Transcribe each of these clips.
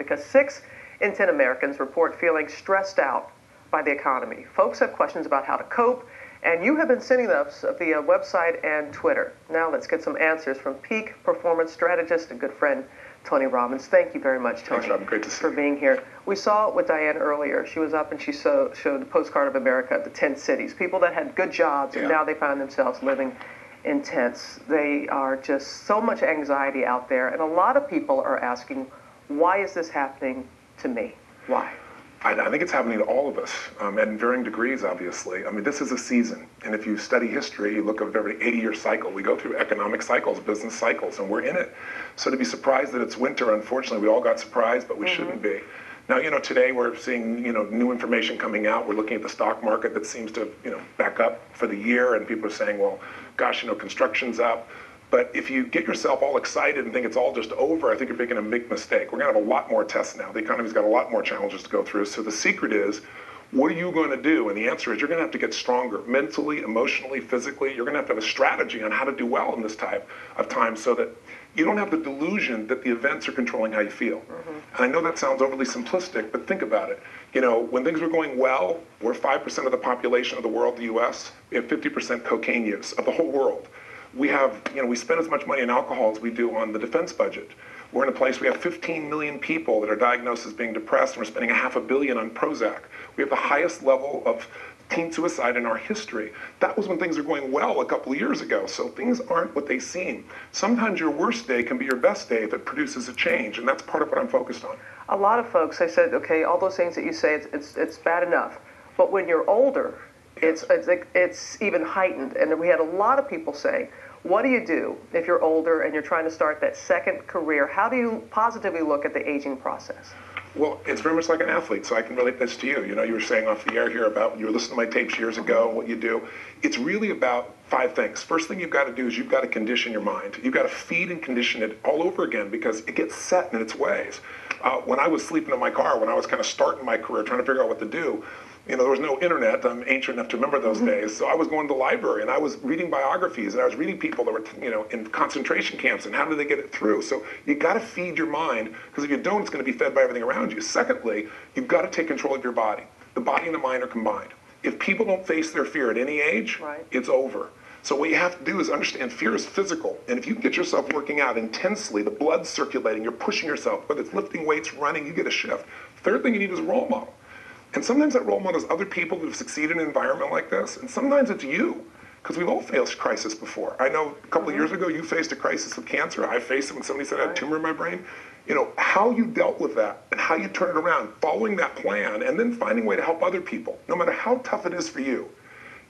because 6 in 10 Americans report feeling stressed out by the economy. Folks have questions about how to cope, and you have been sending us via website and Twitter. Now let's get some answers from peak performance strategist and good friend Tony Robbins. Thank you very much, Tony, Thanks, Robin. Great to see you. for being here. We saw it with Diane earlier. She was up and she showed the postcard of America, the 10 cities, people that had good jobs, and now they find themselves living in tents. They are just so much anxiety out there, and a lot of people are asking, why is this happening to me? Why? I think it's happening to all of us, in varying degrees, obviously. I mean, this is a season, and if you study history, you look at every 80-year cycle. We go through economic cycles, business cycles, and we're in it. So to be surprised that it's winter, unfortunately, we all got surprised, but we shouldn't be. Now, today we're seeing, new information coming out. We're looking at the stock market that seems to, back up for the year, and people are saying, well, gosh, construction's up. But if you get yourself all excited and think it's all just over, I think you're making a big mistake. We're going to have a lot more tests now. The economy's got a lot more challenges to go through. So the secret is, what are you going to do? And the answer is you're going to have to get stronger mentally, emotionally, physically. You're going to have a strategy on how to do well in this type of time so that you don't have the delusion that the events are controlling how you feel. And I know that sounds overly simplistic, but think about it. When things were going well, we're 5% of the population of the world, the U.S. We have 50% cocaine use of the whole world. We have, we spend as much money on alcohol as we do on the defense budget. We're in a place we have 15 million people that are diagnosed as being depressed, and we're spending $500 million on Prozac. We have the highest level of teen suicide in our history. That was when things were going well a couple of years ago, so things aren't what they seem. Sometimes your worst day can be your best day if it produces a change, and that's part of what I'm focused on. A lot of folks, they said, okay, all those things that you say, it's bad enough. But when you're older, it's even heightened. And we had a lot of people saying, what do you do if you're older and you're trying to start that second career? How do you positively look at the aging process? Well, it's very much like an athlete, so I can relate this to you. You were saying off the air here about, you were listening to my tapes years ago, what you do. It's really about 5 things. First thing you've got to do is you've got to condition your mind. You've got to feed and condition it all over again because it gets set in its ways. When I was sleeping in my car, when I was kind of starting my career, trying to figure out what to do, there was no internet. I'm ancient enough to remember those days. So I was going to the library and I was reading biographies and I was reading people that were, in concentration camps and how did they get it through. So you got to feed your mind because if you don't, it's going to be fed by everything around you. Secondly, you've got to take control of your body. The body and the mind are combined. If people don't face their fear at any age, it's over. So what you have to do is understand fear is physical. And if you can get yourself working out intensely, the blood's circulating, you're pushing yourself, whether it's lifting weights, running, you get a shift. Third thing you need is a role model. And sometimes that role model is other people that have succeeded in an environment like this, and sometimes it's you, because we've all faced crisis before. I know a couple of years ago you faced a crisis with cancer. I faced it when somebody said I had a tumor in my brain. How you dealt with that and how you turn it around, following that plan, and then finding a way to help other people, no matter how tough it is for you.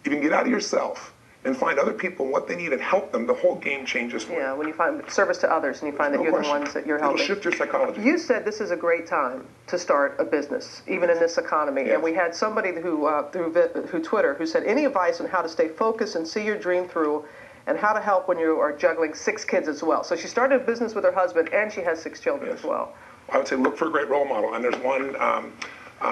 If you can get out of yourself and find other people and what they need and help them, the whole game changes for you. Yeah, when you find service to others and you find that you're the ones that you're helping. It'll shift your psychology. You said this is a great time to start a business, even in this economy. Yes. And we had somebody who through Twitter who said, any advice on how to stay focused and see your dream through and how to help when you are juggling 6 kids as well. So she started a business with her husband and she has 6 children as well. I would say look for a great role model. And there's one,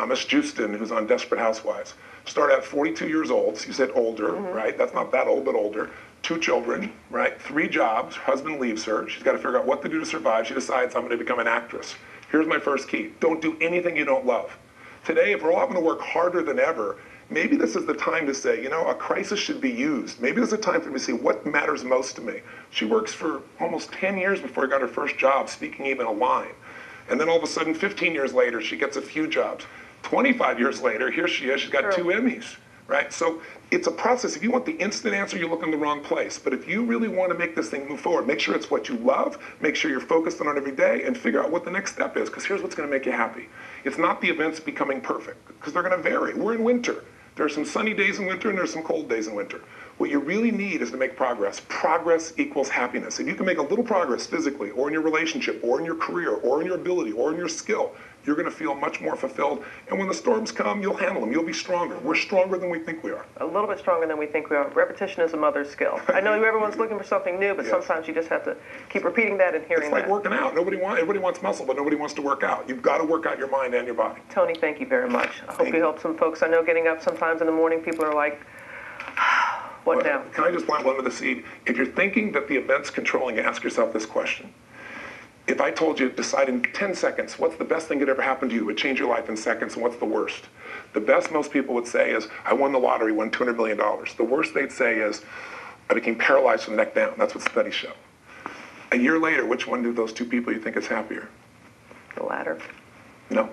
Miss Houston, who's on Desperate Housewives. Started at 42 years old. She said older, right? That's not that old, but older. 2 children, right? 3 jobs. Husband leaves her. She's got to figure out what to do to survive. She decides, I'm going to become an actress. Here's my first key. Don't do anything you don't love. Today, if we're all having to work harder than ever, maybe this is the time to say, a crisis should be used. Maybe this is a time for me to see what matters most to me. She works for almost 10 years before she got her first job, speaking even a line. And then all of a sudden, 15 years later, she gets a few jobs. 25 years later, here she is, she's got 2 Emmys, right? So it's a process. If you want the instant answer, you look in the wrong place. But if you really want to make this thing move forward, make sure it's what you love, make sure you're focused on it every day, and figure out what the next step is, because here's what's going to make you happy. It's not the events becoming perfect, because they're going to vary. We're in winter. There are some sunny days in winter, and there's some cold days in winter. What you really need is to make progress. Progress equals happiness. If you can make a little progress physically, or in your relationship, or in your career, or in your ability, or in your skill, you're going to feel much more fulfilled. And when the storms come, you'll handle them. You'll be stronger. We're stronger than we think we are. A little bit stronger than we think we are. Repetition is a mother's skill. I know everyone's looking for something new, but sometimes you just have to keep repeating that and hearing that. It's like working out. Everybody wants muscle, but nobody wants to work out. You've got to work out your mind and your body. Tony, thank you very much. I hope you help some folks. I know getting up sometimes in the morning, people are like, what now? Can I just plant one with the seed? If you're thinking that the event's controlling you, ask yourself this question. If I told you, decide in 10 seconds, what's the best thing that ever happened to you? It would change your life in seconds, and what's the worst? The best most people would say is, I won the lottery, won $200 million. The worst they'd say is, I became paralyzed from the neck down. That's what studies show. A year later, which one of those two people you think is happier? The latter. No,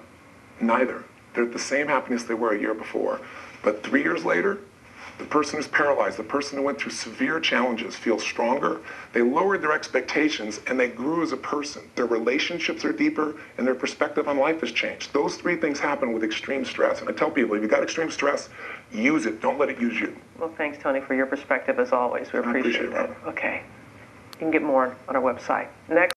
neither. They're at the same happiness they were a year before. But 3 years later, the person who's paralyzed, the person who went through severe challenges feels stronger. They lowered their expectations and they grew as a person. Their relationships are deeper and their perspective on life has changed. Those three things happen with extreme stress. And I tell people, if you've got extreme stress, use it. Don't let it use you. Well, thanks, Tony, for your perspective as always. We appreciate it, that. Robin. Okay. You can get more on our website. Next.